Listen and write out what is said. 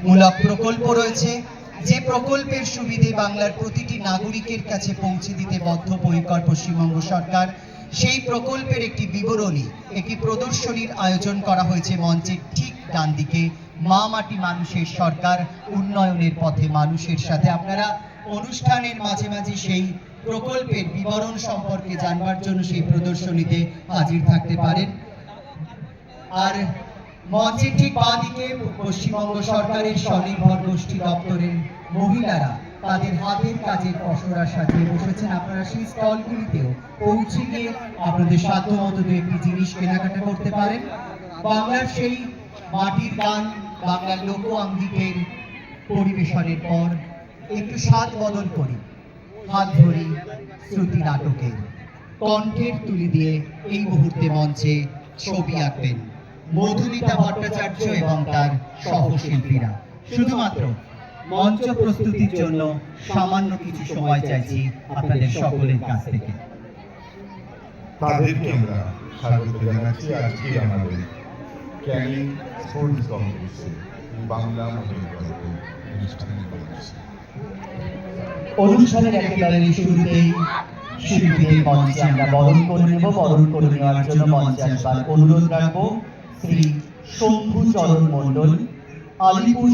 মূলক প্রকল্প রয়েছে, যে প্রকল্পের সুবিধে বাংলার প্রতিটি নাগরিকের কাছে পৌঁছে দিতে বদ্ধপরিকর পশ্চিমবঙ্গ সরকার, সেই প্রকল্পের একটি বিবরণী, একটি প্রদর্শনীর আয়োজন করা হয়েছে মঞ্চের ঠিক ডান দিকে। মা মাটি মানুষের সরকার, উন্নয়নের পথে মানুষের সাথে। আপনারা অনুষ্ঠানের মাঝে মাঝে সেই প্রকল্পের বিবরণ সম্পর্কে জানবার জন্য সেই প্রদর্শনীতে হাজির থাকতে পারেন। আর মঞ্চের ঠিক বাঁ দিকে পশ্চিমবঙ্গ সরকারের স্বনির্ভর গোষ্ঠী দপ্তরের মহিলারা তাদের হাতের কাজের পসরা সাজিয়ে বসেছেন। আপনারা সেই স্টলগুলিতেও পৌঁছে গিয়ে আপনাদের সাধ্য মতো দু একটি জিনিস কেনাকাটা করতে পারেন। বাংলার সেই মাটির গান, বাংলার লোক আঙ্গিকের পরিবেশনের পর একটু স্বাদ বদল করি, হাত ধরি শ্রুতি নাটকের। কণ্ঠের তুলি দিয়ে এই মুহূর্তে মঞ্চে ছবি আঁকবেন মধুমিতা ভট্টাচার্য এবং তার সহশিল্পীরা। শুধুমাত্র মঞ্চ প্রস্তুতির জন্য সামান্য কিছু সময় চাইছি আপনাদের সকলের কাছ থেকে। তাদেরকে আমরা স্বাগত জানাচ্ছি আজকে আমাদের ক্যানিং স্পোর্টস কমপ্লেক্সে বাংলা মহিলা গল্প অনুষ্ঠানের মঞ্চে। অনুষ্ঠানের একেবারে শুরুতেই শিল্পীদের মঞ্চে আমরা বরণ করে নেব। বরণ করে নেওয়ার জন্য মঞ্চে আসবার অনুরোধ রাখবো শ্রী শম্ভু চরণ মণ্ডল, আলিপুর